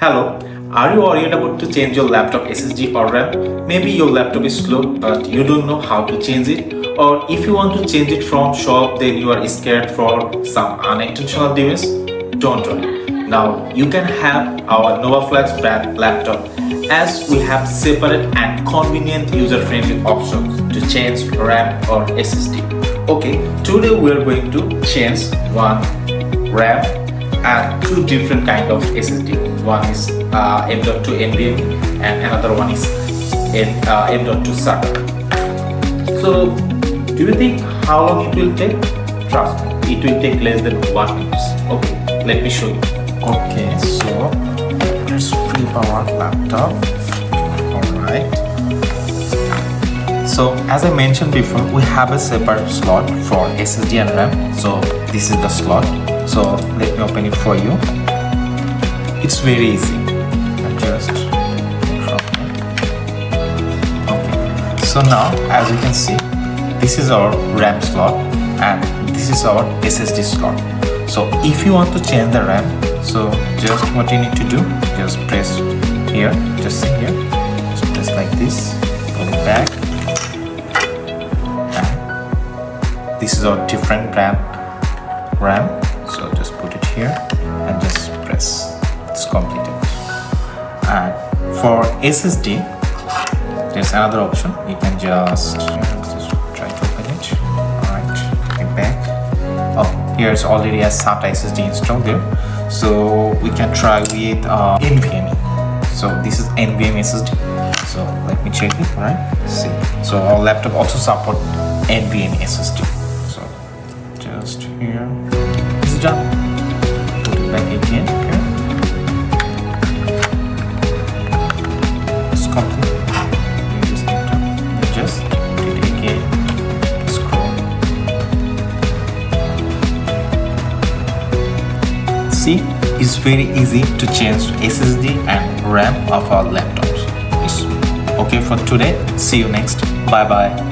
Hello, are you worried about to change your laptop SSD or RAM? Maybe your laptop is slow but you don't know how to change it, or if you want to change it from shop then you are scared for some unintentional damage. Don't worry. Now you can have our NovaFluxt brand laptop as we have separate and convenient user-friendly options to change RAM or SSD. Okay, today we are going to change one RAM and two different kind of SSD. One is M.2 NVMe and another one is M.2 Celeron. So, do you think how long it will take? Trust me, it will take less than 1 minute. Okay, let me show you. Okay, so let's flip our laptop. Alright. So, as I mentioned before, we have a separate slot for SSD and RAM. So, this is the slot. So let me open it for you. It's very easy. Okay. So now, as you can see, this is our RAM slot and this is our SSD slot. So if you want to change the RAM, so just what you need to do, just press here, just see here, just press like this, pull it back, and this is our different RAM. So just put it here and just press. It's completed. And for SSD, there's another option. You can just try to open it. Alright, get back. Oh, here's already a SATA SSD installed there. So we can try with NVMe. So this is NVMe SSD. So let me check it. Alright, see. So our laptop also support NVMe SSD. So just here. Done. Put it back again. Okay. It's complete. You just need to adjust. Put it again. Scroll. See, it's very easy to change SSD and RAM of our laptops. It's okay for today. See you next. Bye bye.